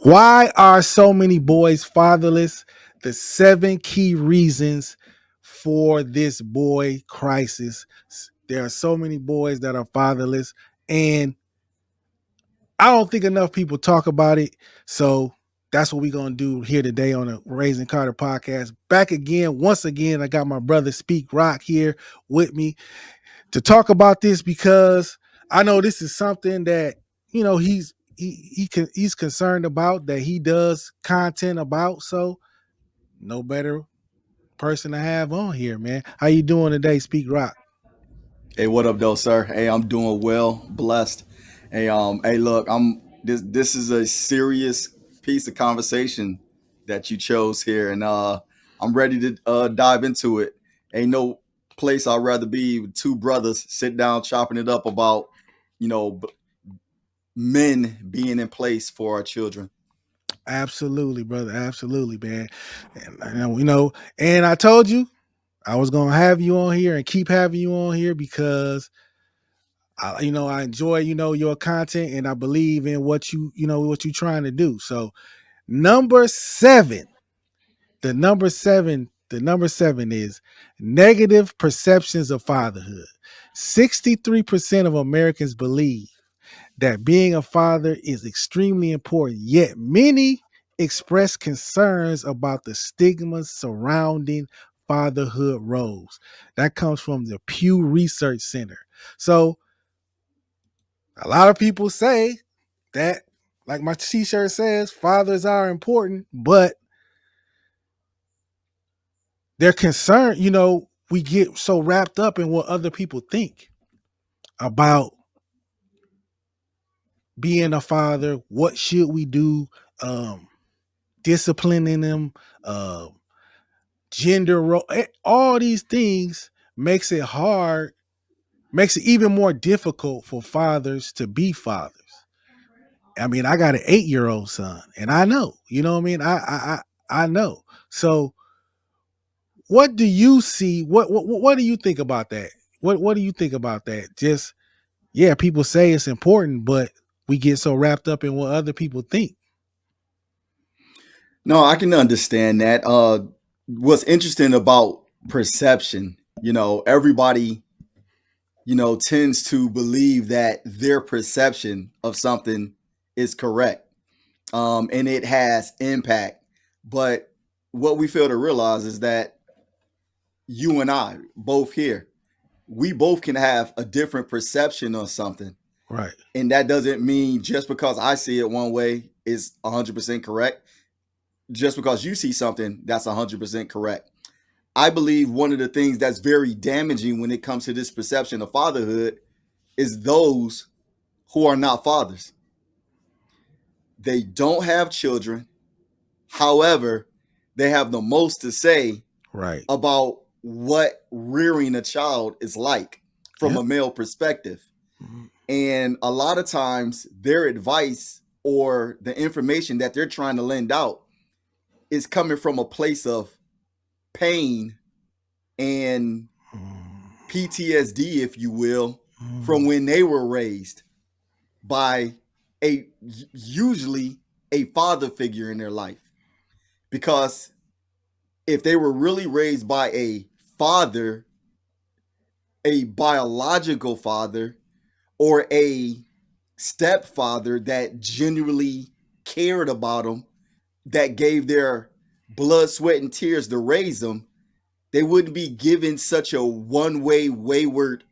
Why are so many boys fatherless? The 7 key reasons for this boy crisis. There are so many boys that are fatherless, and I don't think enough people talk about it. So that's what we're gonna do here today on the Raising Carter podcast. Back again, once again, I got my brother Speak Rock here with me to talk about this because I know this is something that he's concerned about, that he does content about. So no better person to have on here, man. How you doing today, Speak Rock? Hey, what up, though, sir? Hey, I'm doing well, blessed. Hey, look, I'm this is a serious piece of conversation that you chose here, and I'm ready to dive into it. Ain't no place I'd rather be with two brothers sit down chopping it up about, you know, men being in place for our children. Absolutely, brother. Absolutely, man. And and I told you I was gonna have you on here and keep having you on here because I enjoy your content, and I believe in what you're trying to do. So number seven, the number seven is negative perceptions of fatherhood. 63% of Americans believe that being a father is extremely important, yet many express concerns about the stigmas surrounding fatherhood roles. That comes from the Pew Research Center. So a lot of people say that, like my t-shirt says, fathers are important, but they're concerned, we get so wrapped up in what other people think about being a father. What should we do? Um, Disciplining them, uh, gender role, all these things makes it even more difficult for fathers to be fathers. I mean, I got an 8-year-old son, and I know, you know what I mean. I know. So, what do you see? What do you think about that? What do you think about that? Just yeah, people say it's important, but we get so wrapped up in what other people think. No, I can understand that. What's interesting about perception, everybody tends to believe that their perception of something is correct, and it has impact. But what we fail to realize is that you and I both here, we both can have a different perception of something. Right. And that doesn't mean just because I see it one way is 100% correct. Just because you see something, that's 100% correct. I believe one of the things that's very damaging when it comes to this perception of fatherhood is those who are not fathers. They don't have children. However, they have the most to say Right. about what rearing a child is like from a Yep. male perspective. Mhm. And a lot of times, their advice or the information that they're trying to lend out is coming from a place of pain and PTSD, if you will, from Mhm. when they were raised by a usually a father figure in their life. Because if they were really raised by a father, a biological father, or a stepfather that genuinely cared about them, that gave their blood, sweat, and tears to raise them, they wouldn't be given such a one way, wayward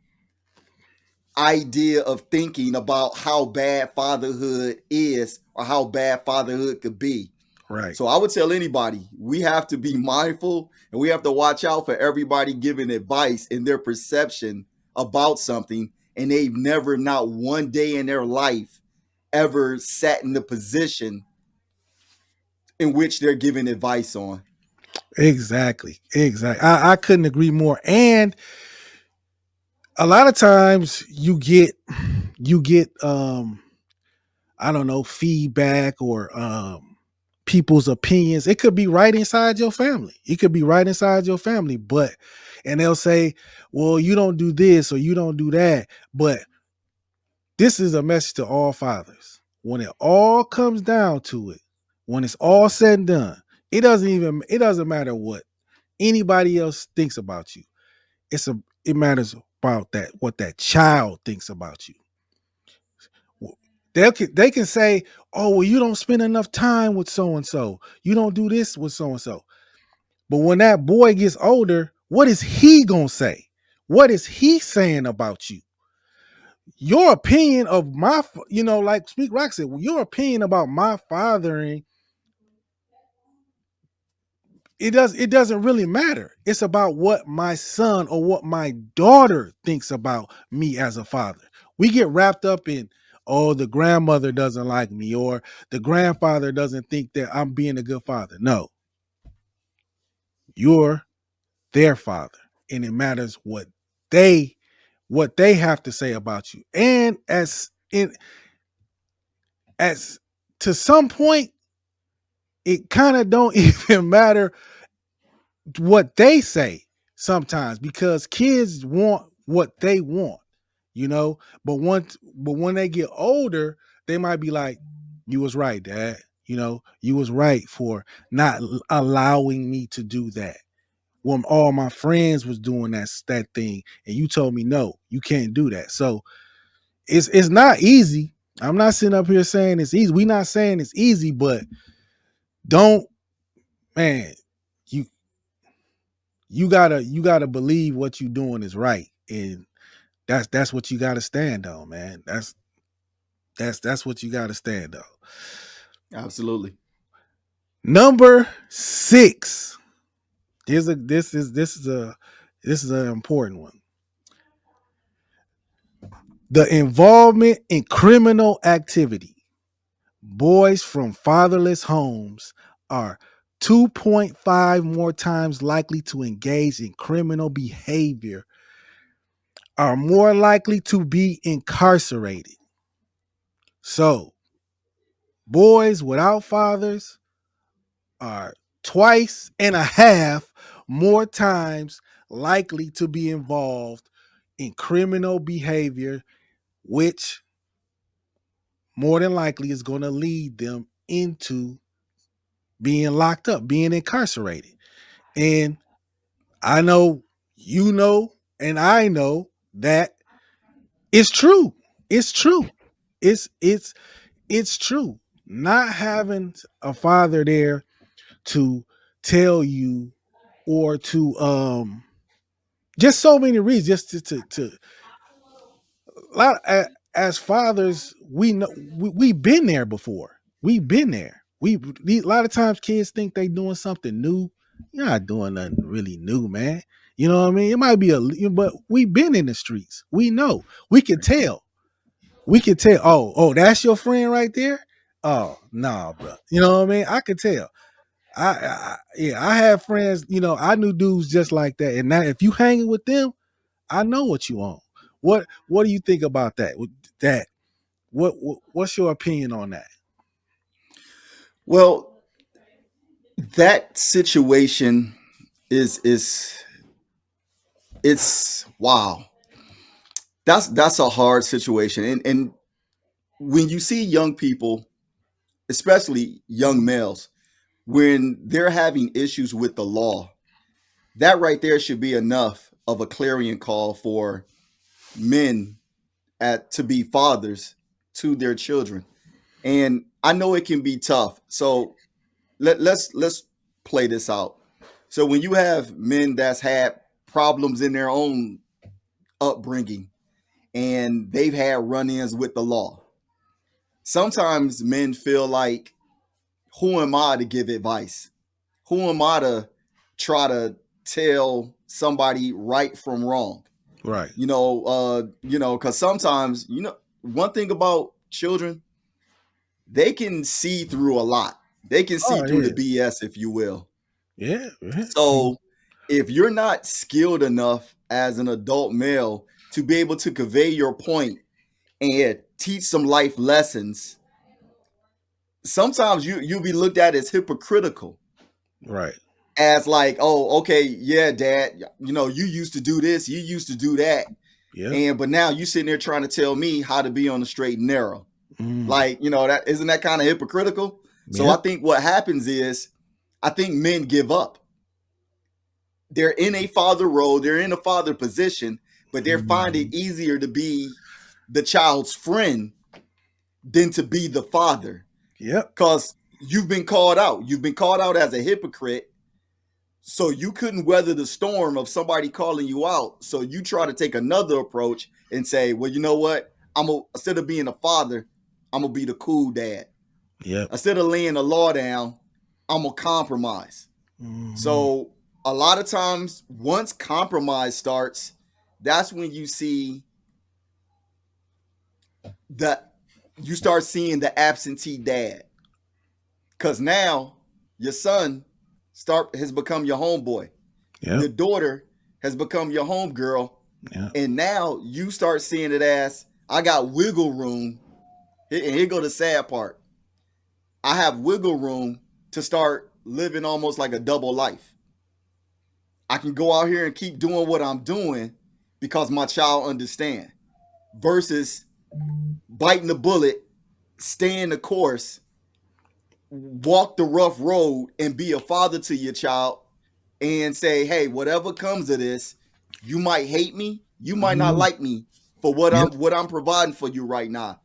idea of thinking about how bad fatherhood is or how bad fatherhood could be. Right. So I would tell anybody, we have to be mindful and we have to watch out for everybody giving advice in their perception about something, and they've never, not one day in their life, ever sat in the position in which they're giving advice on. Exactly. Exactly. I couldn't agree more. And a lot of times you get I don't know, feedback or people's opinions. It could be right inside your family. It could be right inside your family, but and they'll say, "Well, you don't do this or you don't do that." But this is a message to all fathers. When it all comes down to it, When it's all said and done, it doesn't matter what anybody else thinks about you. It matters about that what that child thinks about you. They can say, "Oh, well, you don't spend enough time with so and so. You don't do this with so and so." But when that boy gets older, what is he gonna say? What is he saying about you? Your opinion of like Speak Rock said, well, your opinion about my fathering, it doesn't really matter. It's about what my son or what my daughter thinks about me as a father. We get wrapped up in, oh, the grandmother doesn't like me, or the grandfather doesn't think that I'm being a good father. No, you're their father, and it matters they what they have to say about you. And as to some point, it kind of don't even matter what they say sometimes, because kids want what they want, you know. But when they get older, they might be like, "You was right, Dad. You was right for not allowing me to do that. When all my friends was doing that thing, and you told me no, you can't do that." So it's not easy. I'm not sitting up here saying it's easy. We're not saying it's easy, but don't, man, you you gotta believe what you're doing is right, and that's what you gotta stand on, man. That's what you gotta stand on. Absolutely. Number 6. This is an important one. The involvement in criminal activity. Boys from fatherless homes are 2.5 more times likely to engage in criminal behavior, are more likely to be incarcerated. So, boys without fathers are twice and a half more times likely to be involved in criminal behavior, which more than likely is going to lead them into being locked up, being incarcerated. And I know, and I know that it's true. It's true. It's it's it's true. Not having a father there to tell you, or to just so many reasons, just to as fathers, we know we've been there before. We've been there. A lot of times kids think they doing something new. You're not doing nothing really new, man. You know what I mean? It might be but we've been in the streets. We know. We can tell. We can tell. Oh, that's your friend right there. Oh, nah, bro. You know what I mean? I could tell. Yeah, I have friends. I knew dudes just like that. And now, if you hanging with them, I know what you want. What do you think about that? That what's your opinion on that? Well, that situation is it's wow. That's a hard situation. And when you see young people, especially young males, when they're having issues with the law, that right there should be enough of a clarion call for men to be fathers to their children. And I know it can be tough. So let's play this out. So when you have men that's had problems in their own upbringing and they've had run-ins with the law, sometimes men feel like, who am I to give advice? Who am I to try to tell somebody right from wrong? Right. Because sometimes, one thing about children, they can see through a lot. They can see Oh through the yeah. BS, if you will. Yeah. Yeah. So if you're not skilled enough as an adult male to be able to convey your point and teach some life lessons, sometimes you'll be looked at as hypocritical, Right. as like, oh, okay, yeah, dad, you used to do this, you used to do that, Yep. and but now you sitting there trying to tell me how to be on the straight and narrow. Mm. Like, that isn't that kind of hypocritical? So I Yep. think what happens is, I think men give up. They're in a father role, they're in a father position, but they're finding it easier to be the child's friend than to be the father. Yep. Because you've been called out. You've been called out as a hypocrite. So you couldn't weather the storm of somebody calling you out. So you try to take another approach and say, well, you know what? Instead of being a father, I'm gonna be the cool dad. Yep. Instead of laying the law down, I'm gonna compromise. Mm-hmm. So a lot of times, once compromise starts, that's when the you start seeing the absentee dad. Cause now your son has become your homeboy. Yep. Your daughter has become your homegirl. Yep. And now you start seeing it as, I got wiggle room. And here go the sad part. I have wiggle room to start living almost like a double life. I can go out here and keep doing what I'm doing because my child understand. Versus biting the bullet, staying the course, walk the rough road, and be a father to your child and say, hey, whatever comes of this, you might hate me, you might not Mm-hmm. like me for what Yep. I'm providing for you right now.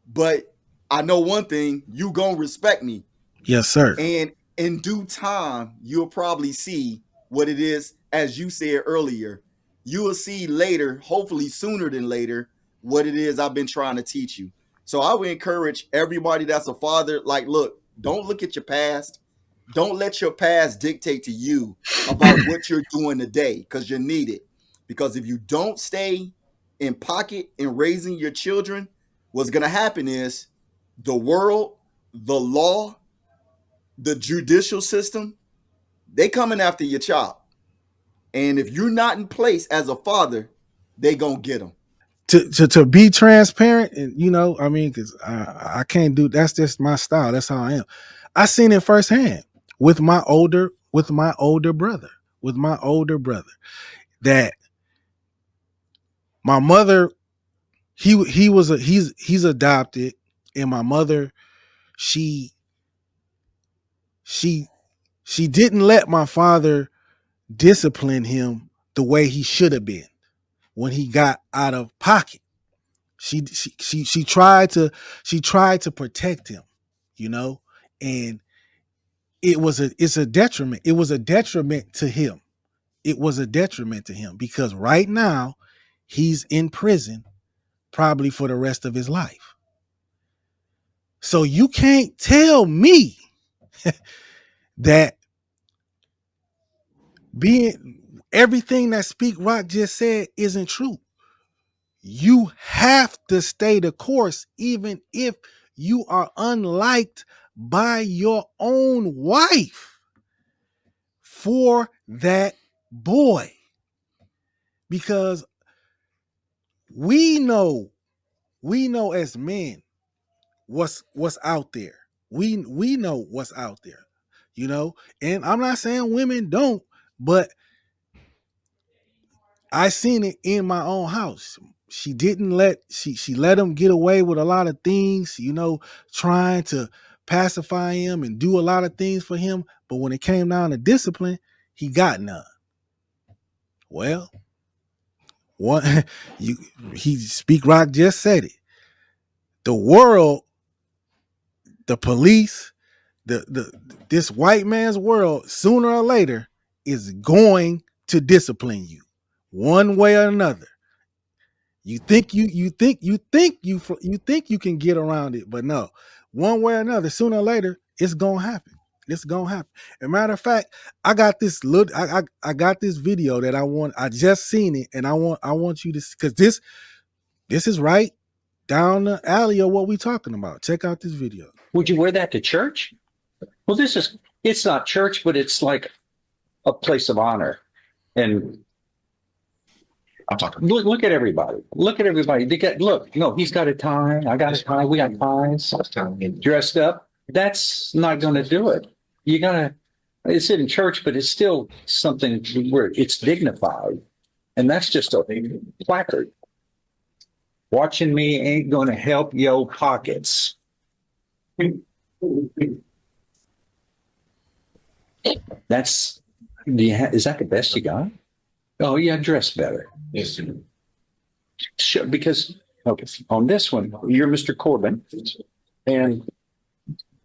But I know one thing, you gonna respect me. Yes, sir. And in due time, you'll probably see what it is, as you said earlier. You will see later, hopefully sooner than later, what it is I've been trying to teach you. So I would encourage everybody that's a father, like, look, don't look at your past. Don't let your past dictate to you about what you're doing today, because you need it. Because if you don't stay in pocket in raising your children, what's going to happen is the world, the law, the judicial system, they coming after your child. And if you're not in place as a father, they gonna get them. To be transparent, and I mean, because I can't do, that's just my style. That's how I am. I seen it firsthand with my older brother, that my mother, he's adopted, and my mother, she she she didn't let my father discipline him the way he should have been when he got out of pocket. She tried to protect him, you know, and it's a detriment. It was a detriment to him. It was a detriment to him because right now he's in prison probably for the rest of his life. So you can't tell me that being everything that Speak Rock just said isn't true. You have to stay the course, even if you are unliked by your own wife for that boy. Because we know, as men what's out there. We know what's out there, and I'm not saying women don't, but I seen it in my own house. She let him get away with a lot of things, trying to pacify him and do a lot of things for him. But when it came down to discipline, he got none. Well, one you he Speak Rock just said it. The world, the police, the this white man's world, sooner or later, is going to discipline you one way or another. You think you can get around it, but no. One way or another, sooner or later, it's gonna happen. It's gonna happen. As a matter of fact, I got this video that I just seen it, and I want you to, because this is right down the alley of what we talking about. Check out this video. Would you wear that to church? Well, it's not church, but it's like a place of honor. And I'm talking, look at everybody. Look at everybody. He's got a tie. I got a tie. We got ties. Dressed up. That's not going to do it. You got to, it's in church, but it's still something where it's dignified. And that's just a placard. Watching me ain't going to help your pockets. That's, is that the best you got? Oh, yeah, dress better. Yes. Sure, because okay, on this one, you're Mr. Corbin, and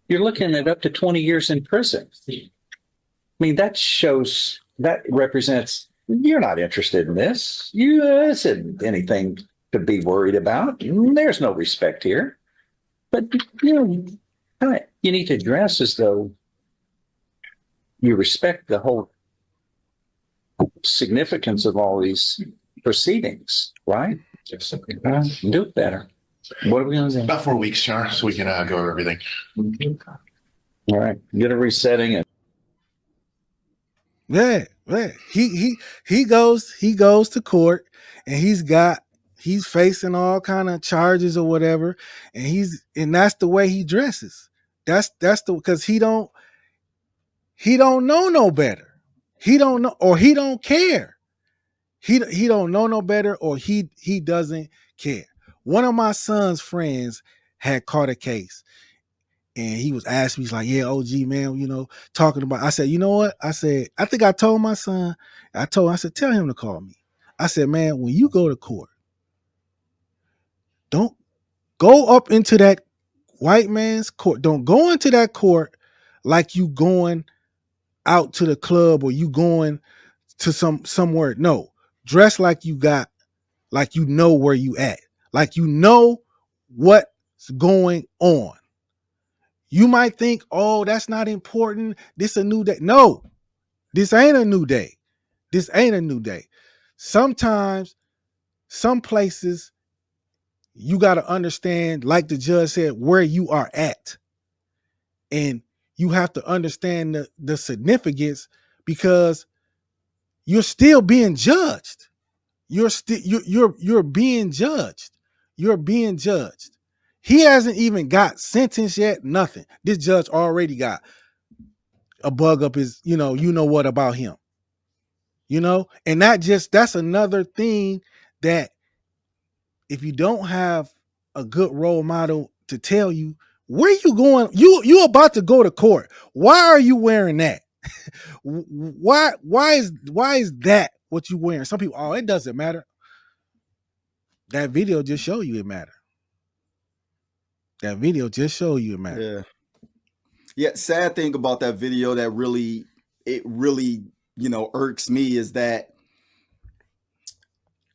you're looking at up to 20 years in prison. I mean, that shows, that represents you're not interested in this. You isn't anything to be worried about. There's no respect here. But you need to dress as though you respect the whole significance of all these proceedings, right? Yes. Do it better. What are we going to do? About 4 weeks, Char, so we can go over everything. All right, get a resetting and Yeah, yeah. He goes to court, and he's facing all kind of charges or whatever, and that's the way he dresses. That's the because he don't know no better. He don't know, or he don't care. He don't know no better, or he doesn't care. One of my son's friends had caught a case, and he was asking me, he's like, "Yeah, OG man, talking about." I said, "You know what?" I said, "I think I told my son. I said, tell him to call me." I said, "Man, when you go to court, don't go up into that white man's court. Don't go into that court like you going out to the club or you going to somewhere. No, dress like you know where you at, like you know what's going on. You might think, oh, that's not important. This a new day. No, this ain't a new day. This ain't a new day. Sometimes, some places, you got to understand, like the judge said, where you are at. And you have to understand the significance, because you're still being judged. You're being judged. You're being judged. He hasn't even got sentenced yet. Nothing. This judge already got a bug up his, what about him. And that's another thing, that if you don't have a good role model to tell you where you going, you about to go to court. Why are you wearing that? Why is that what you wearing? Some people, oh, it doesn't matter. That video just show you it matter. That video just show you it matter. Yeah. Yeah. Sad thing about that video that really, irks me is that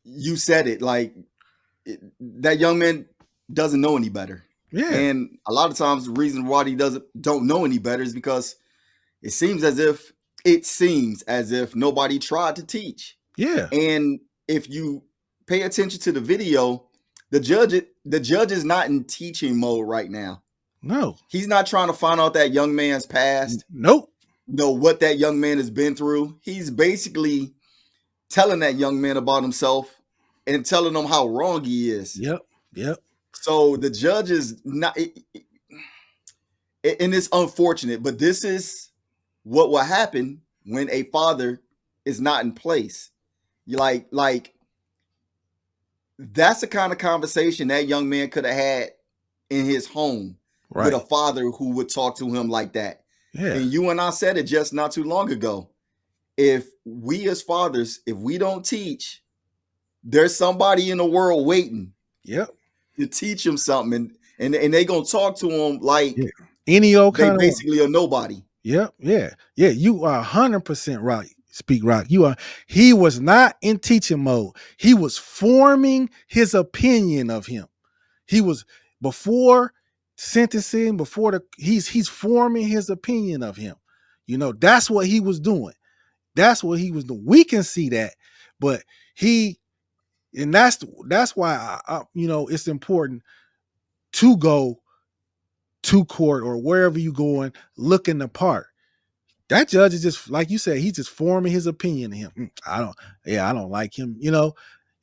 you said it, like, that young man doesn't know any better. Yeah, And a lot of times the reason why he don't know any better is because it seems as if nobody tried to teach. yeah, And if you pay attention to the video, the judge is not in teaching mode right now. no, He's not trying to find out that young man's past, nope, what that young man has been through. He's basically telling that young man about himself and telling him how wrong he is. yep, yep, So the judge is not, and it's unfortunate, but this is what will happen when a father is not in place. You like that's the kind of conversation that young man could have had in his home with right, a father who would talk to him like that. yeah, And you and I said it just not too long ago. If we as fathers, if we don't teach, there's somebody in the world waiting yep, to teach him something, and they gonna talk to him like yeah. Any old they kind of one. basically are nobody. Yep, yeah, yeah. You are 100% right. Speak Rock. You are. He was not in teaching mode. He was forming his opinion of him. He was, before sentencing, before he's forming his opinion of him. That's what he was doing. That's what he was doing. We can see that, but and that's why it's important to go to court or wherever you going, looking the part. That judge is just, like you said, he's just forming his opinion of him. I don't like him,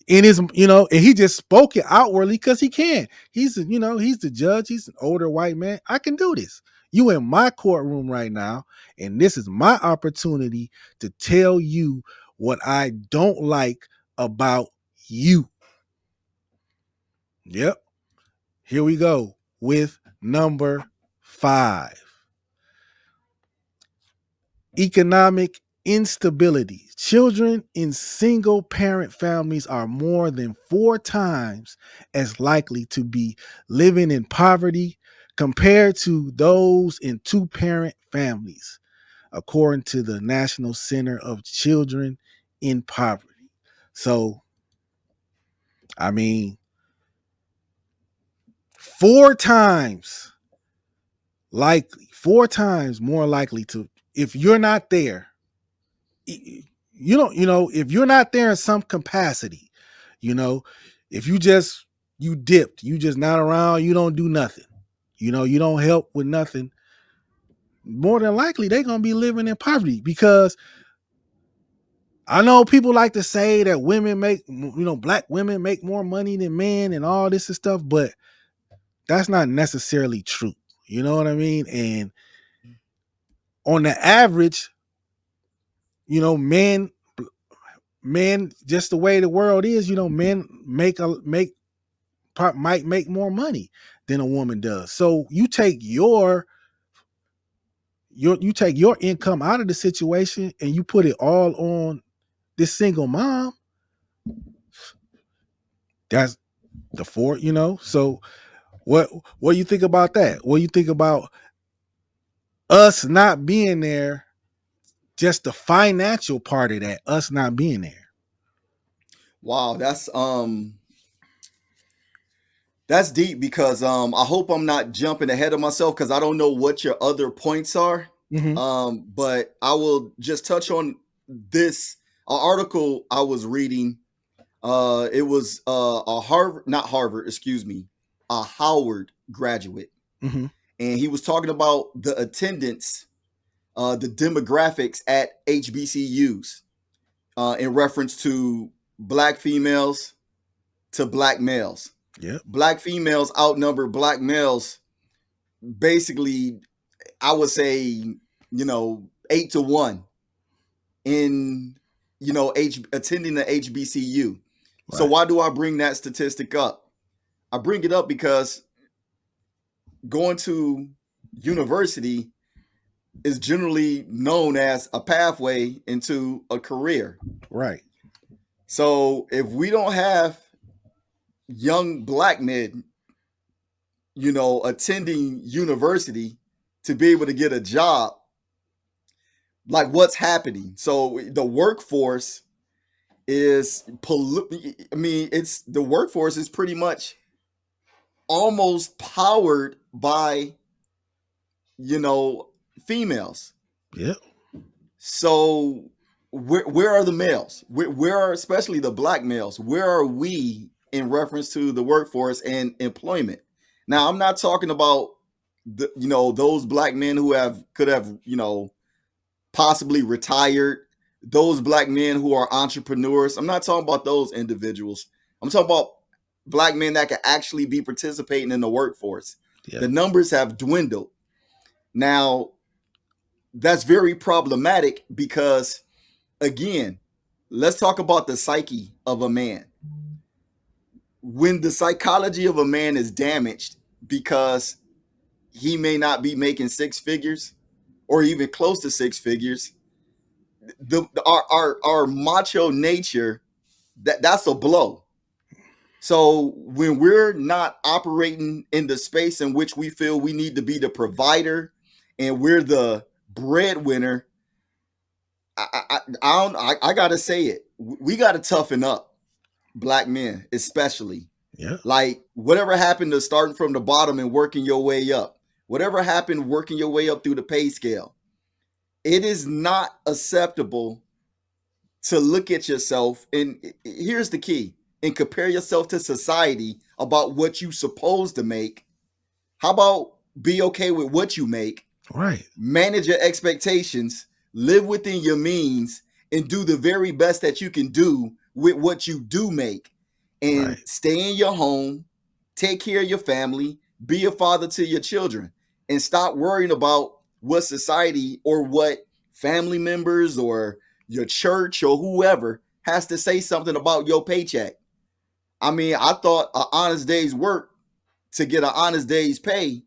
in his, and he just spoke it outwardly because he can. He's the judge. He's an older white man. I can do this. You in my courtroom right now, and this is my opportunity to tell you what I don't like about you. Yep. Here we go with number 5, economic instability. Children in single parent families are more than 4 times as likely to be living in poverty compared to those in two parent families, according to the National Center of Children in Poverty. So, I mean, 4 times likely, 4 times more likely to, if you're not there, you don't, if you're not there in some capacity, you know, if you dipped, you just not around, you don't do nothing, you don't help with nothing, more than likely they're going to be living in poverty. Because I know people like to say that women make, black women make more money than men and all this and stuff, but that's not necessarily true. You know what I mean? And on the average, men, just the way the world is, men might make more money than a woman does. So you take your income out of the situation and you put it all on this single mom. That's the four, So what do you think about that? What do you think about us not being there? Just the financial part of that, us not being there. Wow, that's deep because I hope I'm not jumping ahead of myself because I don't know what your other points are. Mm-hmm. But I will just touch on this article I was reading. It was a Harvard, not Harvard, excuse me, a Howard graduate, Mm-hmm. and he was talking about the attendance, the demographics at HBCUs in reference to black females to black males. Yep. Black females outnumber black males basically, I would say, 8-1 in, attending the HBCU. So Right. why do I bring that statistic up? I bring it up because going to university is generally known as a pathway into a career. Right. So if we don't have young black men, attending university to be able to get a job, like what's happening? So the workforce is, it's the workforce is pretty much almost powered by, females. Yep. So where are the males? Where are especially the black males? Where are we in reference to the workforce and employment? Now, I'm not talking about those black men who could have possibly retired, those black men who are entrepreneurs. I'm not talking about those individuals. I'm talking about black men that can actually be participating in the workforce. Yep. The numbers have dwindled. Now, that's very problematic because, again, let's talk about the psyche of a man. When the psychology of a man is damaged because he may not be making 6 figures or even close to 6 figures, our macho nature, that's a blow. So when we're not operating in the space in which we feel we need to be the provider and we're the breadwinner, I gotta say it. We gotta toughen up, black men especially. Yeah. Like whatever happened to starting from the bottom and working your way up, whatever happened working your way up through the pay scale, it is not acceptable to look at yourself, and here's the key, and compare yourself to society about what you supposed to make. How about be okay with what you make, Right. manage your expectations, live within your means, and do the very best that you can do with what you do make, and Right. stay in your home, take care of your family, be a father to your children, and stop worrying about what society or what family members or your church or whoever has to say something about your paycheck. I mean, I thought an honest day's work to get an honest day's pay,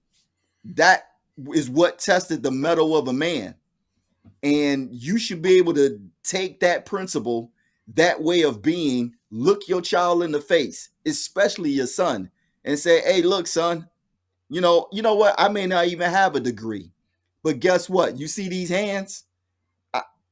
that is what tested the metal of a man. And you should be able to take that principle, that way of being, look your child in the face, especially your son, and say, hey, look, son, you know what? I may not even have a degree, but guess what? You see these hands?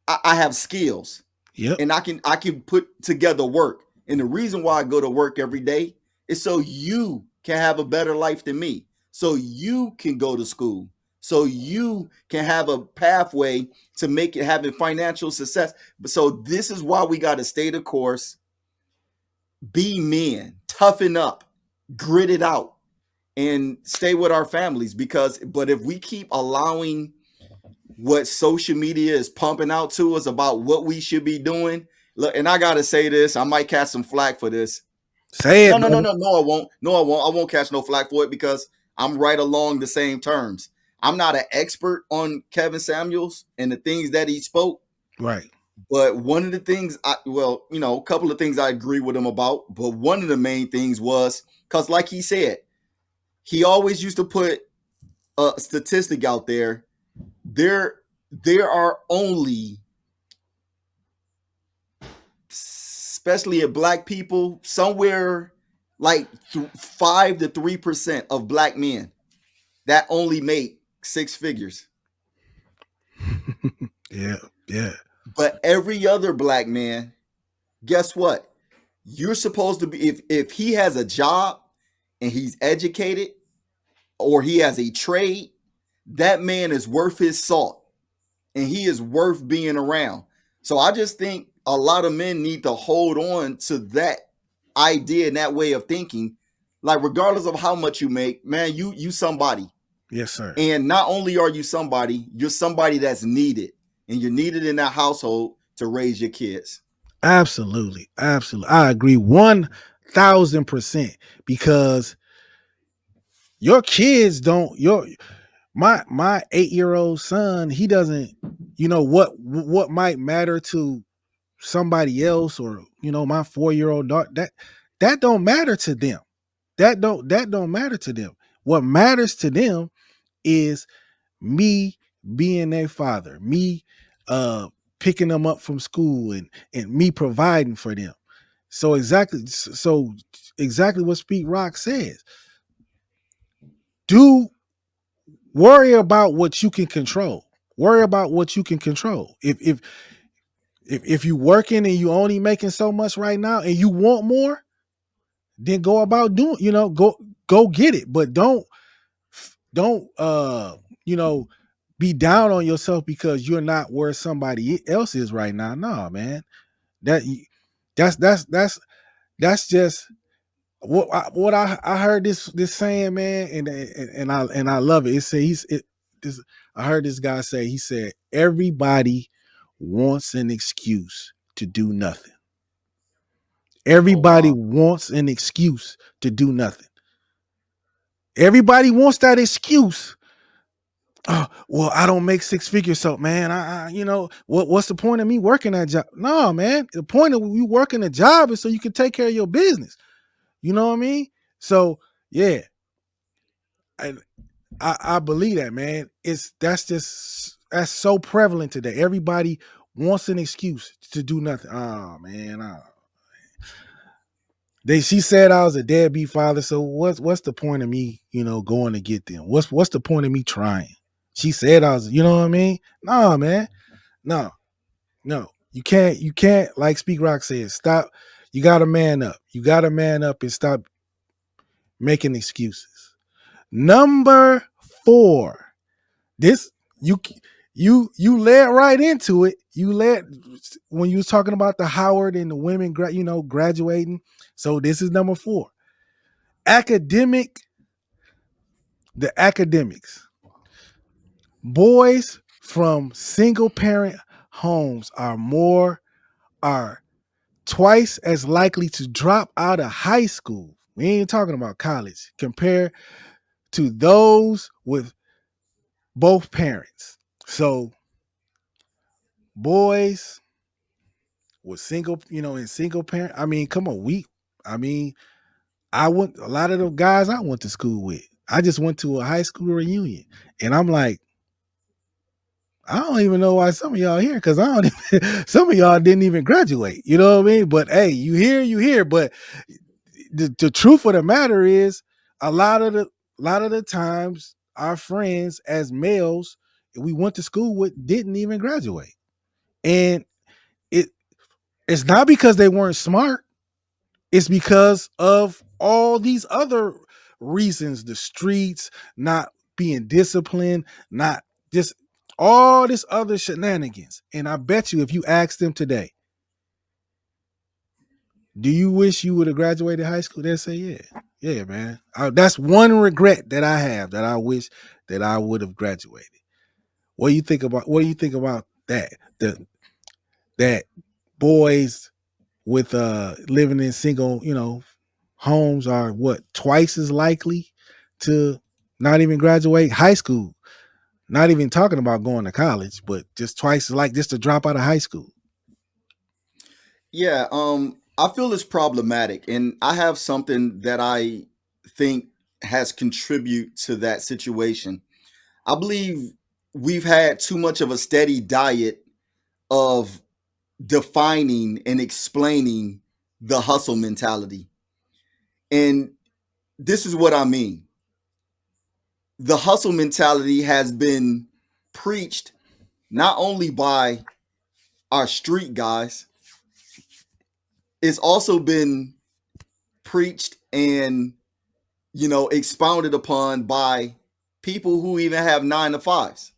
I, I have skills, Yep. and I can put together work. And the reason why I go to work every day is so you can have a better life than me. So you can go to school. So you can have a pathway to make it having financial success. So this is why we got to stay the course, be men, toughen up, grit it out, and stay with our families. But if we keep allowing what social media is pumping out to us about what we should be doing. Look, and I gotta say this, I might catch some flack for this. Say No, it, no, no, brother. no, no, I won't. No, I won't. I won't catch no flack for it because I'm right along the same terms. I'm not an expert on Kevin Samuels and the things that he spoke, Right. but one of the things a couple of things I agree with him about, but one of the main things was because, like he said, he always used to put a statistic out there. There are only, especially in black people, somewhere like 5 to 3% of black men that only make six figures. Yeah. Yeah. But every other black man, guess what? You're supposed to be, if he has a job and he's educated or he has a trade, that man is worth his salt and he is worth being around. So I just think a lot of men need to hold on to that idea and that way of thinking. Like, regardless of how much you make, man, you somebody. Yes, sir. And not only are you somebody, you're somebody that's needed. And you're needed in that household to raise your kids. Absolutely. Absolutely. I agree 1000% because your kids don't your my 8-year-old son, he doesn't, what might matter to somebody else, or my 4-year-old daughter, that don't matter to them. That don't matter to them. What matters to them is me being their father, me uh picking them up from school, and me providing for them. So exactly what Speak Rock says. Do worry about what you can control. Worry about what you can control. If you working and you only making so much right now and you want more, then go about doing, go get it. But don't you know be down on yourself because you're not where somebody else is right now. No, man. That that's just what I heard this saying, man, and I love it. It says this, I heard this guy say, he said everybody wants an excuse to do nothing. Oh Everybody wow. wants an excuse to do nothing. Everybody wants that excuse. Oh, well, I don't make six figures, so man, what's the point of me working that job? No, man, the point of you working a job is so you can take care of your business. You know what I mean? So yeah, I I believe that, man. That's so prevalent today. Everybody wants an excuse to do nothing. Oh man, she said I was a deadbeat father. So what's the point of me, going to get them? What's the point of me trying? She said I was, you know what I mean? No, man. No, no. You can't, like Speak Rock says, stop. You gotta man up. You gotta man up and stop making excuses. Number 4. This you you led right into it. You led when you was talking about the Howard and the women graduating. So this is number 4. Academic the academics. Boys from single parent homes are twice as likely to drop out of high school. We ain't talking about college compared to those with both parents. So boys with in single parent. I mean, come on, I mean, I went a lot of the guys I went to school with. I just went to a high school reunion, and I'm like, I don't even know why some of y'all here, because I don't even, some of y'all didn't even graduate. You know what I mean? But hey, you here. But the truth of the matter is, a lot of the times our friends as males we went to school with didn't even graduate. And it it's not because they weren't smart, it's because of all these other reasons, the streets, not being disciplined, not just all this other shenanigans. And I bet you if you ask them today, do you wish you would have graduated high school? They'll say, yeah. Yeah, man. That's one regret that I have, that I wish that I would have graduated. What do you think about that? That boys with living in single, homes are what, twice as likely to not even graduate high school. Not even talking about going to college, but just twice as like just to drop out of high school. Yeah, I feel it's problematic, and I have something that I think has contribute to that situation. I believe we've had too much of a steady diet of defining and explaining the hustle mentality. And this is what I mean. The hustle mentality has been preached not only by our street guys, it's also been preached and expounded upon by people who even have 9 to 5s.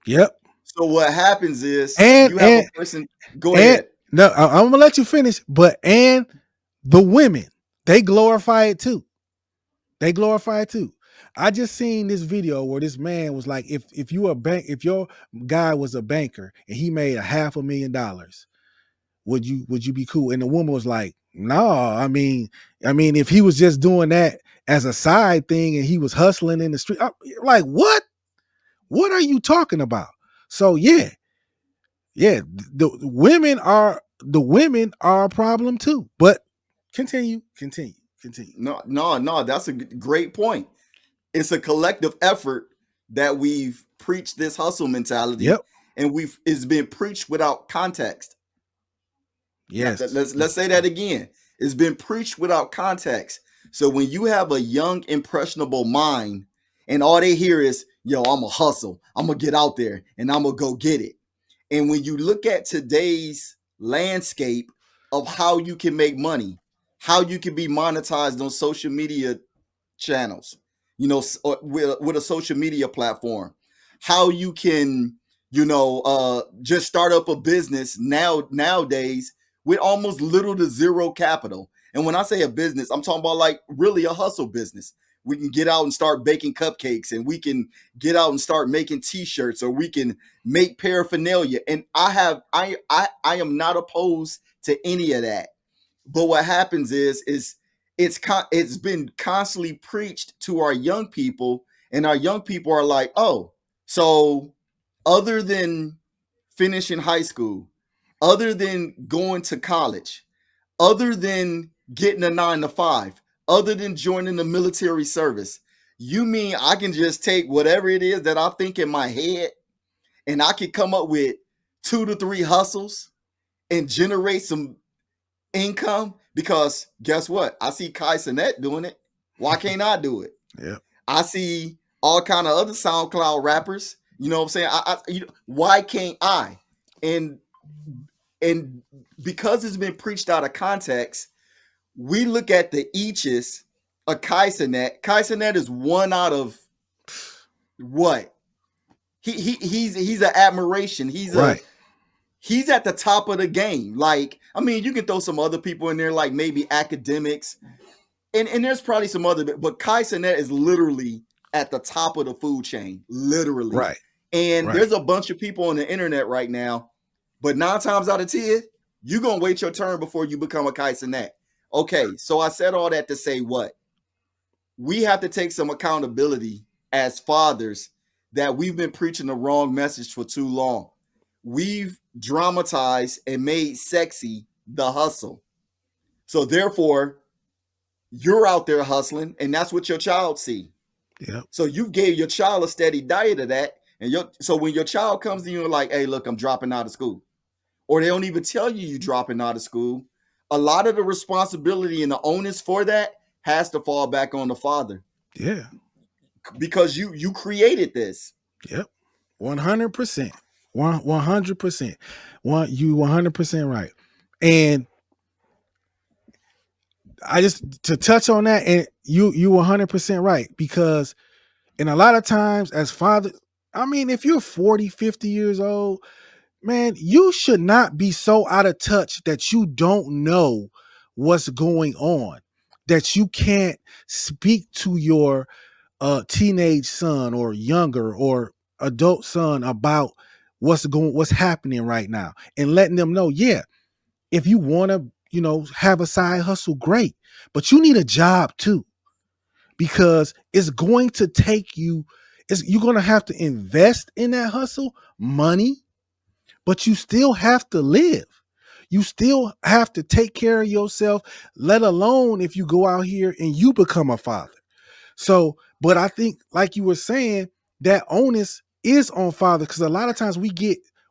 Yep. So what happens is And you have a and person. Go and ahead. no, I'm gonna let you finish, but and the women, they glorify it too. They glorify it too. I just seen this video where this man was like, if you a bank, if your guy was a banker and he made $500,000, would you be cool? And the woman was like, no, I mean, if he was just doing that as a side thing and he was hustling in the street, like what? What are you talking about? So yeah, the women are a problem too. But continue. No, no, no. That's a great point. It's a collective effort that we've preached this hustle mentality, Yep. and we've it's been preached without context. Now, Yes. let's say that again. It's been preached without context. So when you have a young, impressionable mind, and all they hear is, "Yo, I'm a hustle. I'm gonna get out there and I'm gonna go get it." And when you look at today's landscape of how you can make money, how you can be monetized on social media channels, with a social media platform, how you can, just start up a business nowadays with almost little to zero capital. And when I say a business, I'm talking about like really a hustle business. We can get out and start baking cupcakes, and we can get out and start making t-shirts, or we can make paraphernalia. And I am not opposed to any of that. But what happens is it's been constantly preached to our young people, and our young people are like, oh, so other than finishing high school, other than going to college, other than getting a 9 to 5, other than joining the military service, you mean I can just take whatever it is that I think in my head, and I can come up with 2 to 3 hustles and generate some income? Because guess what? I see Kai Sinet doing it. Why can't I do it? Yep. I see all kind of other SoundCloud rappers. You know what I'm saying? Why can't I? And and because it's been preached out of context, we look at the eaches of Kai Sinet. Kai Sinet is one out of what? He's an admiration. Right. He's at the top of the game. Like, I mean, you can throw some other people in there, like maybe academics, and there's probably some other, but Kai Sinet is literally at the top of the food chain, literally. Right. And Right. there's a bunch of people on the internet right now, but 9 times out of 10, you're gonna wait your turn before you become a Kai Sinet. Okay, so I said all that to say what? We have to take some accountability as fathers that we've been preaching the wrong message for too long. We've dramatized and made sexy the hustle. So therefore, you're out there hustling, and that's what your child see. Yep. So you gave your child a steady diet of that. And so when your child comes to you and like, hey, look, I'm dropping out of school, or they don't even tell you you're dropping out of school, a lot of the responsibility and the onus for that has to fall back on the father Yeah. because you created this. Yep. 100%. 100%. You 100% right. And I just to touch on that, and you 100% right, because and a lot of times as father, I mean, if you're 40, 50 years old, man, you should not be so out of touch that you don't know what's going on, that you can't speak to your teenage son or younger or adult son about what's happening right now, and letting them know, yeah, if you want to, have a side hustle, great, but you need a job too, because it's going to take you, you're going to have to invest in that hustle money, but you still have to live. You still have to take care of yourself, let alone if you go out here and you become a father. So, but I think, like you were saying, that onus is on father, because a lot of times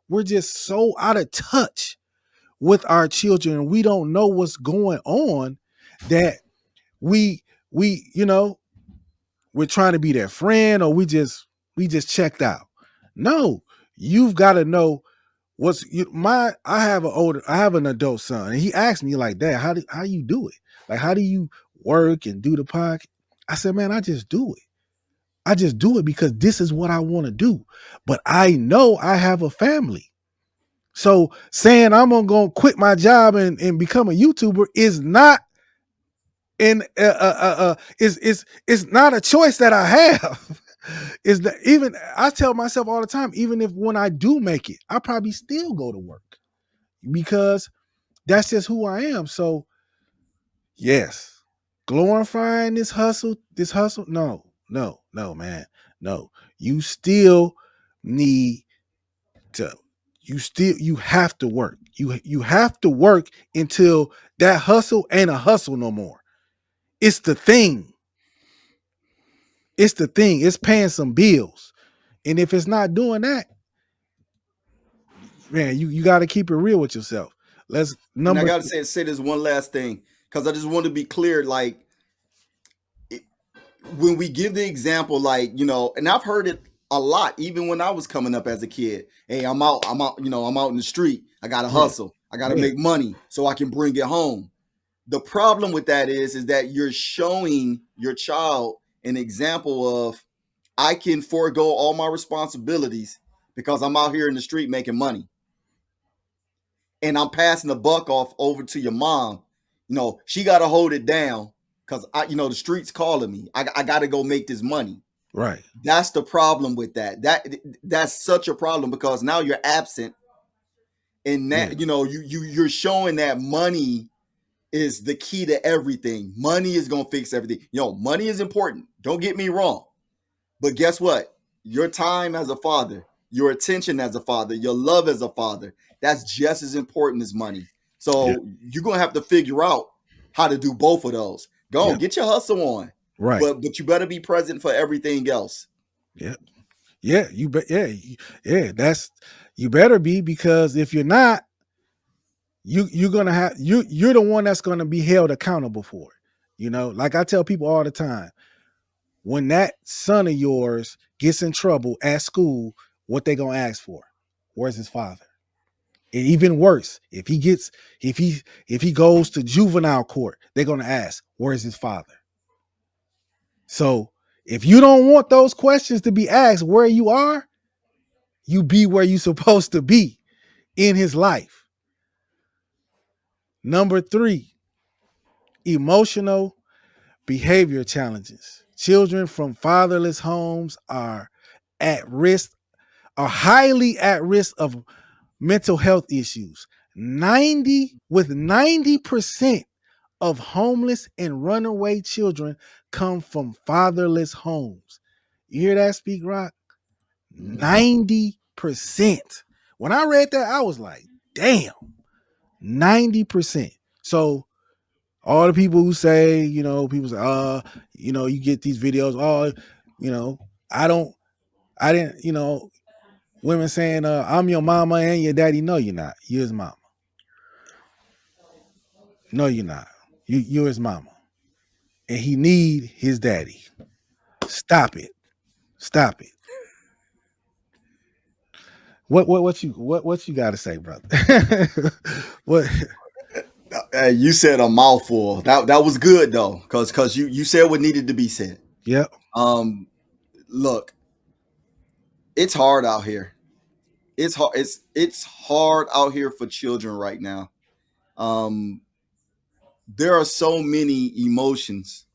we're just so out of touch with our children, and we don't know what's going on, that we we you know we're trying to be their friend, or we just checked out. No, you've got to know I have an adult son, and he asked me like, Dad, how you do it? Like, how do you work and do the podcast? I said, man, I just do it. I just do it because this is what I want to do. But I know I have a family. So saying I'm gonna go quit my job and become a YouTuber is not is not a choice that I have. Is that, even I tell myself all the time, even if when I do make it, I probably still go to work, because that's just who I am. So yes, glorifying this hustle, no, man, no. You still need to. You have to work. You have to work until that hustle ain't a hustle no more. It's the thing. It's the thing. It's paying some bills. And if it's not doing that, man, you got to keep it real with yourself. Let's And I number gotta say this one last thing because I just want to be clear. Like it, when we give the example, like and I've heard it a lot, even when I was coming up as a kid. Hey, I'm out in the street. I gotta yeah, hustle. I gotta yeah, make money so I can bring it home. The problem with that is that you're showing your child an example of I can forego all my responsibilities because I'm out here in the street making money. And I'm passing the buck off over to your mom. She got to hold it down because the streets calling me. I got to go make this money. right, That's the problem with that. That's such a problem because now you're absent, and yeah, that you're showing that money is the key to everything. Money is gonna fix everything. Money is important. Don't get me wrong. But guess what? Your time as a father, your attention as a father, your love as a father, that's just as important as money. yeah, So you're gonna have to figure out how to do both of those. Go yeah, on, get your hustle on. right, But you better be present for everything else. yeah, yeah. You bet, yeah, yeah. That's you better be, because if you're not, you're gonna have you're the one that's gonna be held accountable for it. Like I tell people all the time, when that son of yours gets in trouble at school, what they gonna ask for? Where's his father? And even worse, if he goes to juvenile court, they're gonna ask, where's his father? So if you don't want those questions to be asked where you are, you be where you supposed to be in his life. Number 3, emotional behavior challenges. Children from fatherless homes at risk, are highly at risk of mental health issues. 90% of homeless and runaway children come from fatherless homes. You hear that, Speak Rock? Mm-hmm. 90%. When I read that, I was like, damn, 90%. So all the people who say, people say, you get these videos, You know, I don't, I didn't, women saying, I'm your mama and your daddy. No, you're not. You're his mama. No, you're not. You're his mama. And he need his daddy. Stop it. Stop it. What you got to say, brother? What? You said a mouthful. That was good though, cause you said what needed to be said. Yep. Um, Look, it's hard out here. It's hard. It's hard out here for children right now. Um, there are so many emotions,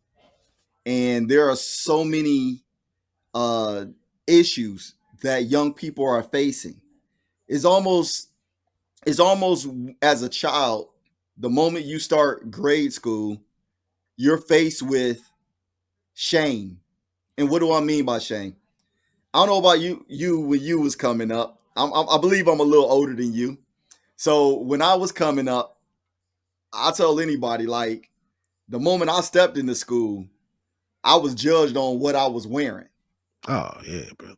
and there are so many uh issues that young people are facing. It's almost it's almost as a child, the moment you start grade school, you're faced with shame. And what do I mean by shame? I don't know about you when you was coming up. I believe I'm a little older than you. So when I was coming up, I tell anybody like the moment I stepped into school, I was judged on what I was wearing. Oh yeah, brother.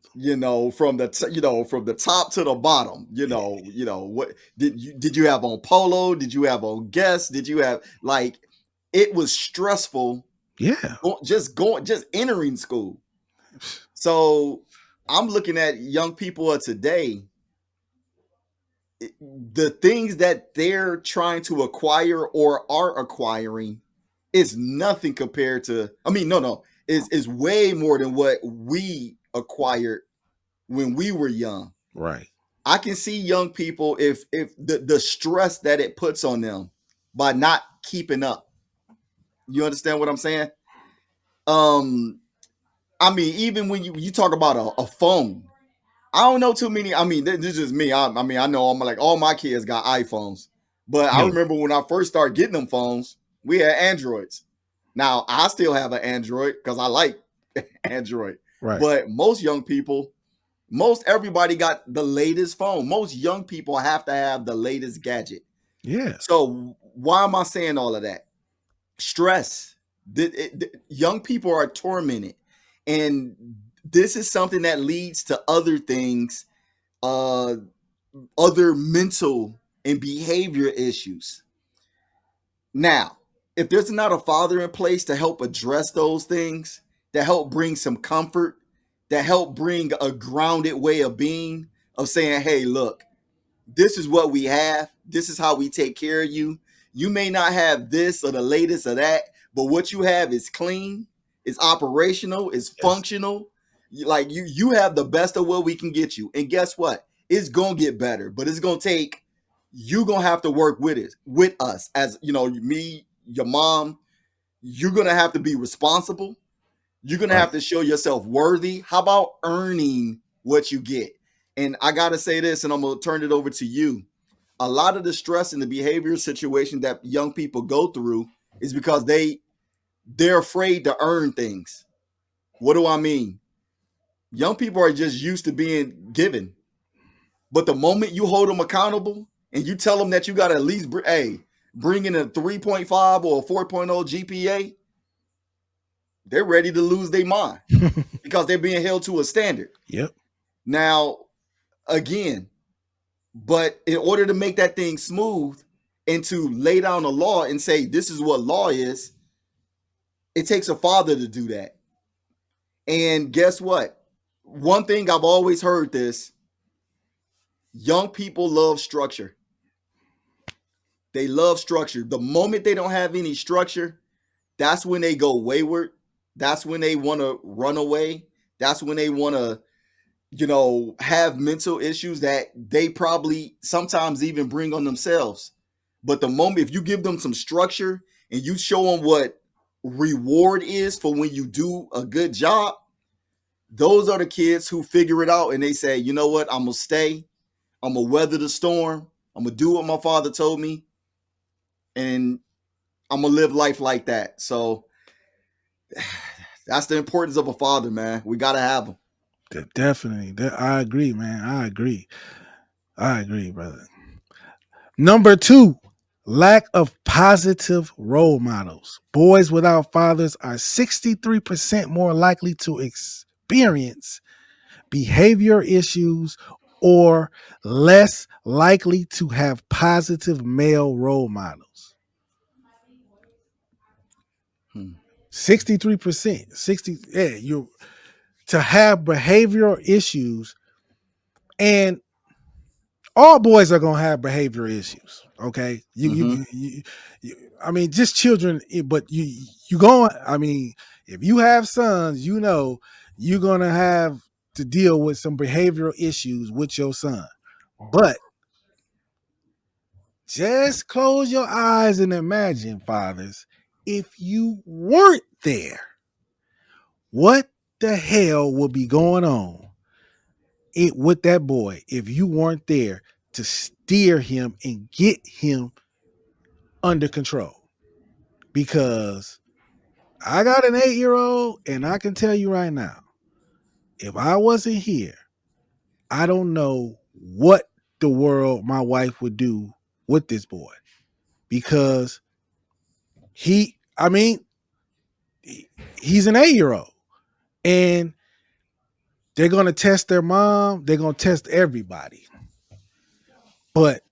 From from the top to the bottom. What did you have on polo? Did you have on Guess? Did you have like it was stressful Yeah. just entering school. So I'm looking at young people of today, the things that they're trying to acquire or are acquiring is nothing compared to, I mean, no, is way more than what we acquired when we were young. Right. I can see young people if the stress that it puts on them by not keeping up. You understand what I'm saying? Um, I mean, even when you talk about a phone, I don't know too many. I mean, this is just me. I mean, I know I'm like all my kids got iPhones, but I Yeah. remember when I first started getting them phones, we had Androids. Now I still have an Android because I like Android, Right. but most young people, most everybody got the latest phone. Most young people have to have the latest gadget. Yeah. So why am I saying all of that? Stress. Young people are tormented, and this is something that leads to other things, uh, other mental and behavior issues. Now, if there's not a father in place to help address those things, to help bring some comfort, to help bring a grounded way of being, of saying, hey, look, this is what we have. This is how we take care of you. You may not have this or the latest or that, but what you have is clean, it's operational, it's Yes. functional. Like you have the best of what we can get you. And guess what? It's gonna get better, but it's gonna take you gonna have to work with it with us as me, your mom. You're gonna have to be responsible. You're gonna Right. have to show yourself worthy. How about earning what you get? And I gotta say this, and I'm gonna turn it over to you. A lot of the stress and the behavior situation that young people go through is because they're afraid to earn things. What do I mean? Young people are just used to being given, but the moment you hold them accountable and you tell them that you got to at least bring in a 3.5 or a 4.0 GPA, they're ready to lose their mind because they're being held to a standard. Yep. Now, again, but in order to make that thing smooth and to lay down a law and say this is what law is, it takes a father to do that. And guess what? One thing I've always heard this, young people love structure. They love structure. The moment they don't have any structure, that's when they go wayward. That's when they want to run away. That's when they want to, have mental issues that they probably sometimes even bring on themselves. But the moment, if you give them some structure and you show them what reward is for when you do a good job, those are the kids who figure it out and they say, you know what, I'm going to stay. I'm going to weather the storm. I'm going to do what my father told me. And I'm going to live life like that. So that's the importance of a father, man. We got to have him. Definitely. I agree, man. I agree. I agree, brother. Number two, lack of positive role models. Boys without fathers are 63% more likely to experience behavior issues or less likely to have positive male role models. Hmm. 63%. 60, yeah, you to have behavioral issues, and all boys are gonna have behavior issues. Okay, Mm-hmm. I mean, just children, but you going. I mean, if you have sons, you know you're gonna have to deal with some behavioral issues with your son. But just close your eyes and imagine, fathers, if you weren't there, what the hell would be going on with that boy if you weren't there to steer him and get him under control? Because I got an 8-year-old, and I can tell you right now, if I wasn't here, I don't know what the world my wife would do with this boy. Because I mean, he's an 8-year-old, and they're going to test their mom, they're going to test everybody. But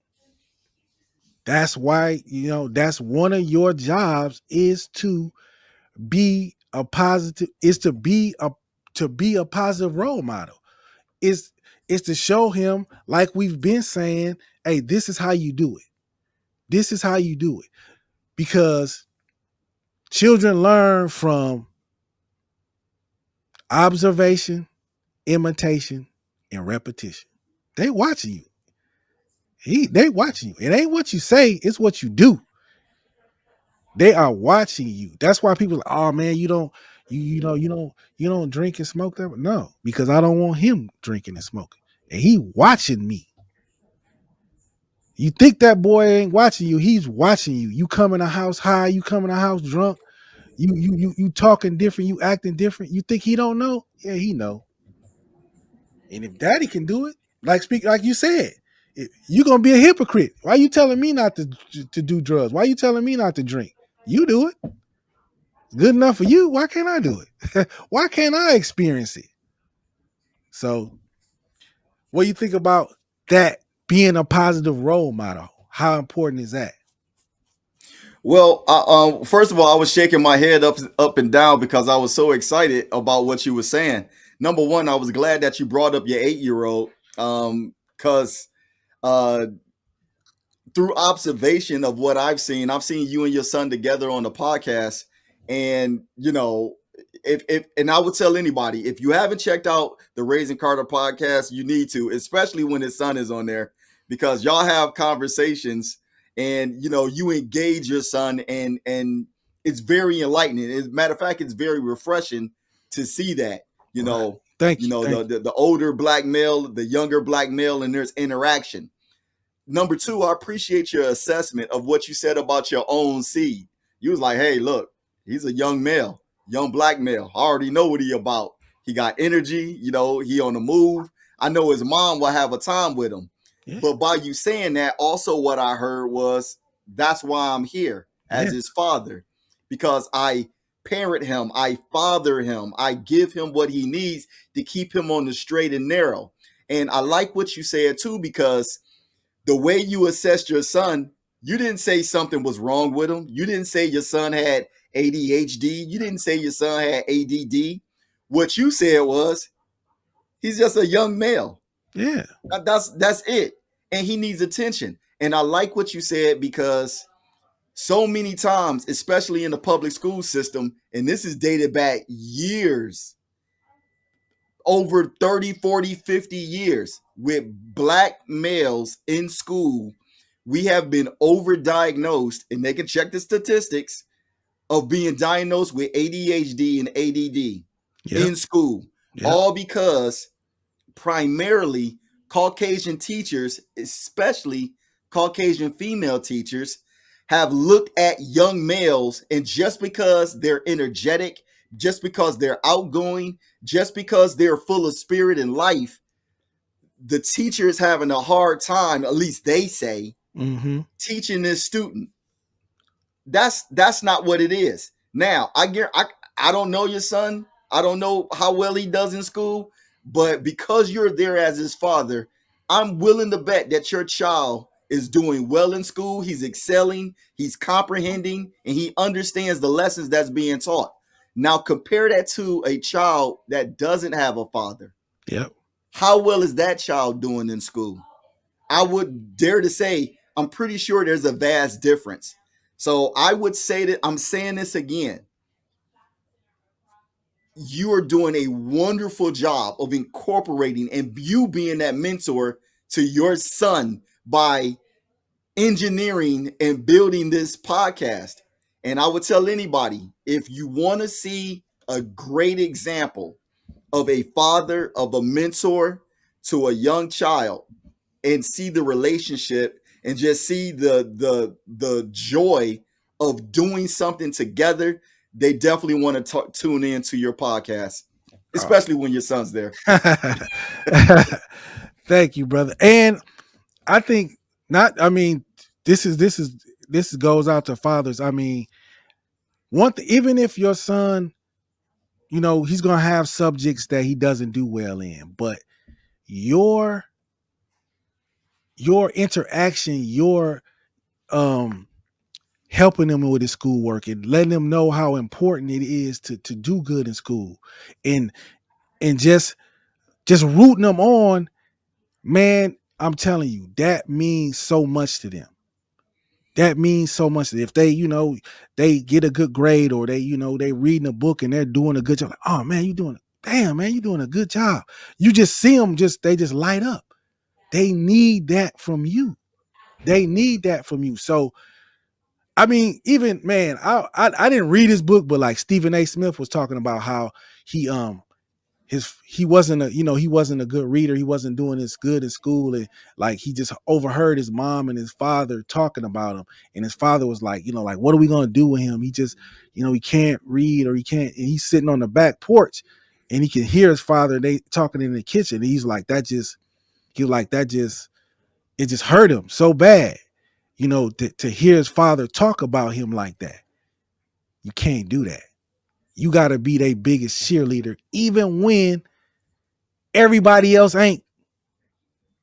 that's why, that's one of your jobs is to be a positive, is to be a positive role model. Is to show him, like we've been saying, hey, this is how you do it. This is how you do it. Because children learn from observation, imitation, and repetition. They watching you. They watching you. It ain't what you say, it's what you do. They are watching you. That's why people are, oh man, you don't drink and smoke that. No, because I don't want him drinking and smoking. And he watching me. You think that boy ain't watching you, he's watching you. You come in the house high, you come in the house drunk, you talking different, you acting different. You think he don't know? Yeah, he know. And if daddy can do it, like you said, you're gonna be a hypocrite. Why you telling me not to do drugs? Why you telling me not to drink? You do it. Good enough for you. Why can't I do it? Why can't I experience it? So, what do you think about that being a positive role model? How important is that? Well, first of all, I was shaking my head up and down because I was so excited about what you were saying. Number one, I was glad that you brought up your 8-year-old, because uh, through observation of what I've seen you and your son together on the podcast, and if and I would tell anybody, if you haven't checked out the Raising Carter podcast, you need to, especially when his son is on there, because y'all have conversations, and you engage your son, and it's very enlightening. As a matter of fact, it's very refreshing to see that. You Right. know, Thank you. Thank the older black male, the younger black male, and there's interaction. Number two, I appreciate your assessment of what you said about your own seed. You was like, hey, look, he's a young male, young black male. I already know what he about. He got energy, he on the move. I know his mom will have a time with him. you. Yeah. But by you saying that, also what I heard was that's why I'm here as Yeah. his father. Because I parent him, I father him, I give him what he needs to keep him on the straight and narrow. And I like what you said too, because the way you assessed your son, you didn't say something was wrong with him. You didn't say your son had ADHD. You didn't say your son had ADD. What you said was he's just a young male. Yeah. That's it. And he needs attention. And I like what you said, because so many times, especially in the public school system, and this is dated back years, over 30, 40, 50 years, with black males in school, we have been overdiagnosed, and they can check the statistics of being diagnosed with ADHD and ADD Yep. in school, Yep. all because primarily Caucasian teachers, especially Caucasian female teachers, have looked at young males, and just because they're energetic, just because they're outgoing, just because they're full of spirit and life, the teacher is having a hard time, at least they say, Mm-hmm. teaching this student. That's not what it is. Now, I don't know your son. I don't know how well he does in school, but because you're there as his father, I'm willing to bet that your child is doing well in school. He's excelling, he's comprehending, and he understands the lessons that's being taught. Now, compare that to a child that doesn't have a father. Yep. How well is that child doing in school? I would dare to say, I'm pretty sure there's a vast difference. So I would say that I'm saying this again. You are doing a wonderful job of incorporating and you being that mentor to your son by engineering and building this podcast. And I would tell anybody, if you want to see a great example of a father, of a mentor to a young child, and see the relationship and just see the joy of doing something together, they definitely want to tune in to your podcast, especially when your son's there. Thank you, brother. And I think not. I mean, this goes out to fathers. I mean, even if your son, he's gonna have subjects that he doesn't do well in, but your your interaction, your um helping him with his schoolwork and letting him know how important it is to do good in school, and and just rooting them on, man, I'm telling you, that means so much to them. That means so much. If they get a good grade, or they reading a book and they're doing a good job, like, oh man, damn man, you doing a good job. You just see them, they just light up. They need that from you. They need that from you. So I mean, even man, I didn't read his book, but like Stephen A. Smith was talking about how he he wasn't he wasn't a good reader. He wasn't doing as good in school, and like he just overheard his mom and his father talking about him, and his father was like, like, what are we gonna do with him? He just he can't read, or he can't. And he's sitting on the back porch, and he can hear his father, they talking in the kitchen. And he's like, that just it just hurt him so bad, to hear his father talk about him like that. You can't do that. You got to be their biggest cheerleader, even when everybody else ain't.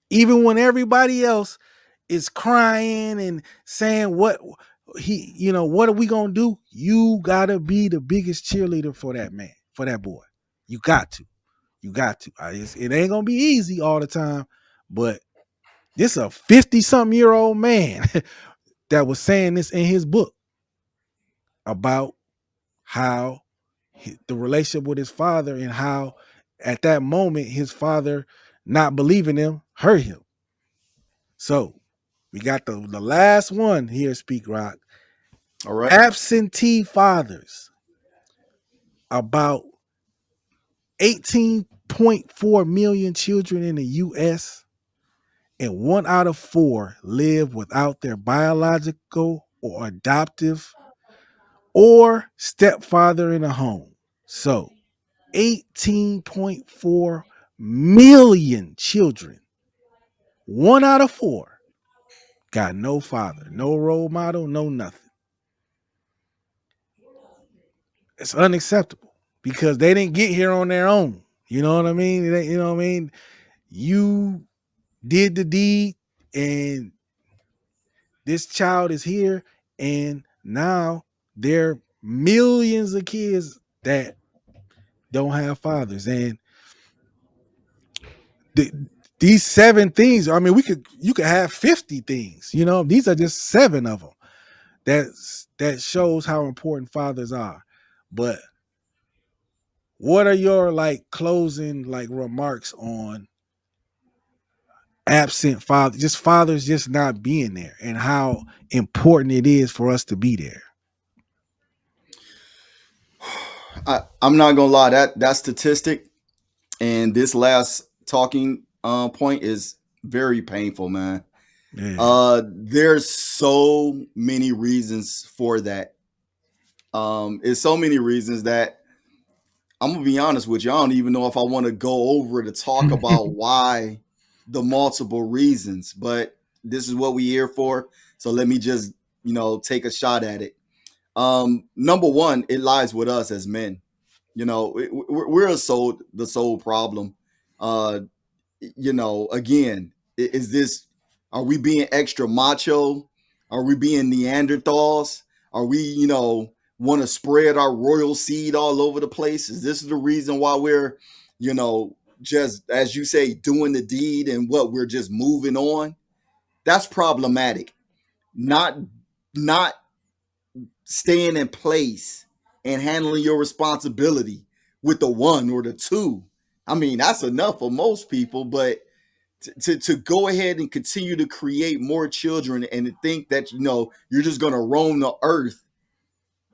Even when everybody else is crying and saying what are we gonna do? You gotta be the biggest cheerleader for that man, for that boy. You got to. You got to. It ain't gonna be easy all the time, but this a 50-something-year-old man that was saying this in his book about how the relationship with his father, and how at that moment his father not believing him hurt him. So we got the last one here, Speak Rock. All right. Absentee fathers. About 18.4 million children in the U.S., and 1 out of 4 live without their biological or adoptive or stepfather in a home. So 18.4 million children, 1 out of 4 got no father, no role model, no nothing. It's unacceptable because they didn't get here on their own. You know what I mean? You know what I mean? You did the deed, and this child is here, and now there are millions of kids that don't have fathers. And the, these 7 things, I mean, you could have 50 things. These are just 7 of them. That shows how important fathers are. But what are your closing remarks on absent father, just fathers just not being there, and how important it is for us to be there? I'm not gonna lie, that statistic and this last talking point is very painful, man. Yeah. There's so many reasons for that. It's so many reasons that I'm gonna be honest with you. I don't even know if I want to go over to talk about why the multiple reasons, but this is what we here for. So let me just, take a shot at it. Number one, it lies with us as men. You know, we're the sole problem. Uh, you know, again, is this, are we being extra macho? Are we being Neanderthals? Are we, you know, want to spread our royal seed all over the place? Is this the reason why we're, you know, just, as you say, doing the deed and what, we're just moving on? That's problematic. Not staying in place and handling your responsibility with the one or the two. I mean, that's enough for most people, but to go ahead and continue to create more children and to think that, you know, you're just going to roam the earth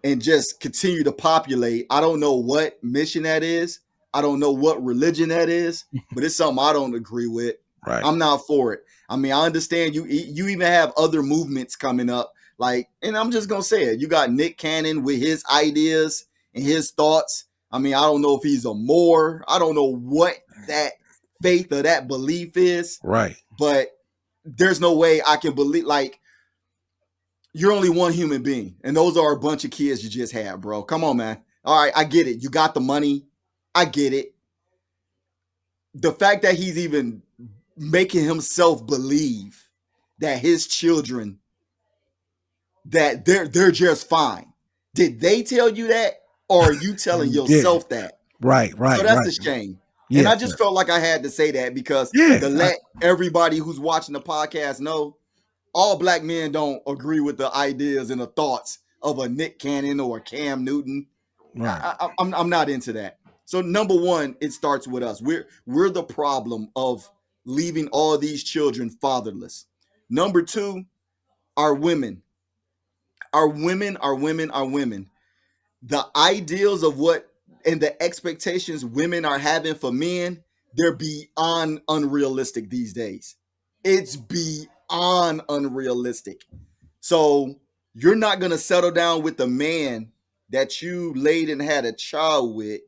and just continue to populate. I don't know what mission that is. I don't know what religion that is, but it's something I don't agree with. Right. I'm not for it. I mean, I understand you even have other movements coming up, like, and I'm just gonna say it. You got Nick Cannon with his ideas and his thoughts. I mean, I don't know if he's a Moor. I don't know what that faith or that belief is, Right. but there's no way I can believe, like, you're only one human being, and those are a bunch of kids you just had, bro. Come on, man. All right, I get it. You got the money. I get it. The fact that he's even making himself believe that his children, that they're just fine. Did they tell you that, or are you telling Yeah. yourself that? Right. So Right. that's Right. a shame. And Yeah. I just felt like I had to say that because Yeah. to let everybody who's watching the podcast know, all black men don't agree with the ideas and the thoughts of a Nick Cannon or a Cam Newton. Right. I'm not into that. So number one, it starts with us. We're the problem of leaving all these children fatherless. Number two, our women. Our women. The ideals of what and the expectations women are having for men, they're beyond unrealistic these days. It's beyond unrealistic. So you're not going to settle down with the man that you laid and had a child with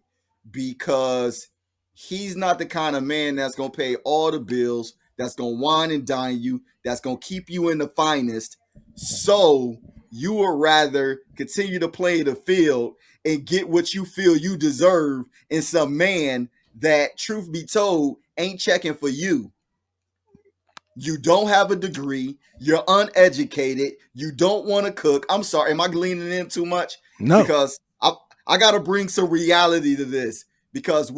because he's not the kind of man that's going to pay all the bills, that's going to wine and dine you, that's going to keep you in the finest. So you would rather continue to play the field and get what you feel you deserve in some man that, truth be told, ain't checking for you. You don't have a degree. You're uneducated. You don't want to cook. I'm sorry. Am I leaning in too much? No. Because I got to bring some reality to this because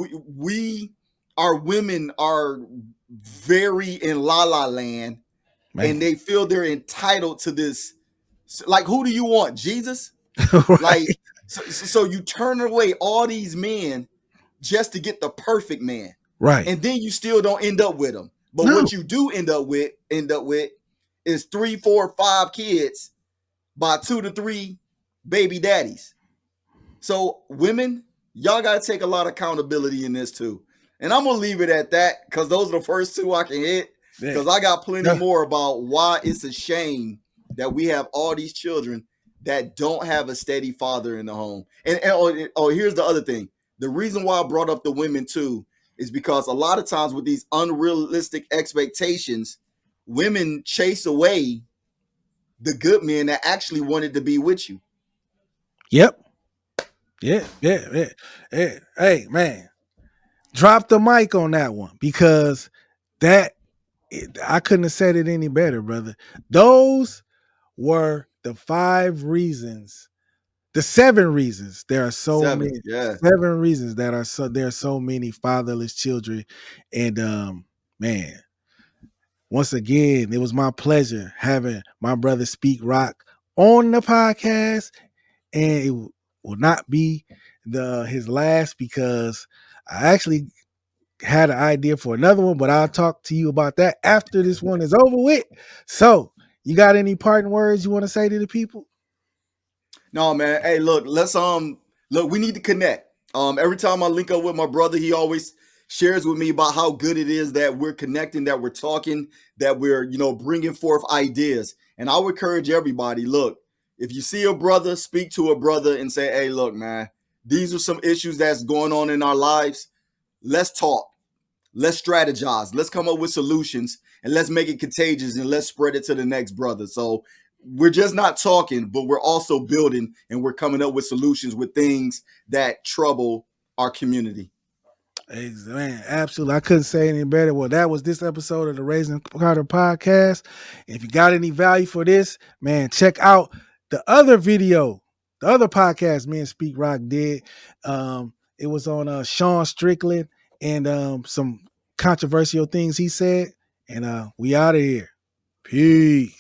our women are very in la la land and Man. they feel they're entitled to this. Like, who do you want? Jesus? Right. Like, so you turn away all these men just to get the perfect man, Right. and then you still don't end up with them. But No. what you do end up with is 3, 4, 5 kids by 2 to 3 baby daddies. So women, y'all gotta take a lot of accountability in this too. And I'm gonna leave it at that because those are the first two I can hit. Yeah. Because I got plenty Yeah. more about why it's a shame that we have all these children that don't have a steady father in the home. And here's the other thing. The reason why I brought up the women too is because a lot of times with these unrealistic expectations, women chase away the good men that actually wanted to be with you. Yep. Yeah. Yeah. Yeah. Yeah. Hey, man. Drop the mic on that one because that I couldn't have said it any better, brother. Those were the 5 reasons, the 7 reasons. There are so 7, many yeah. 7 reasons that are so there are so many fatherless children. And man, once again, it was my pleasure having my brother Speak Rock on the podcast, and it will not be his last because I actually had an idea for another one, but I'll talk to you about that after this one is over with. So, you got any parting words you want to say to the people? No, man. Hey, look, look, we need to connect. Every time I link up with my brother, he always shares with me about how good it is that we're connecting, that we're talking, that we're, bringing forth ideas. And I would encourage everybody, look, if you see a brother, speak to a brother and say, "Hey, look, man, these are some issues that's going on in our lives. Let's talk. Let's strategize. Let's come up with solutions and let's make it contagious and let's spread it to the next brother." So we're just not talking, but we're also building and we're coming up with solutions with things that trouble our community. Man, absolutely. I couldn't say any better. Well, that was this episode of the Raising Carter podcast. If you got any value for this, man, check out the other video, the other podcast me and Speak Rock did. It was on Sean Strickland and some controversial things he said. And we out of here. Peace.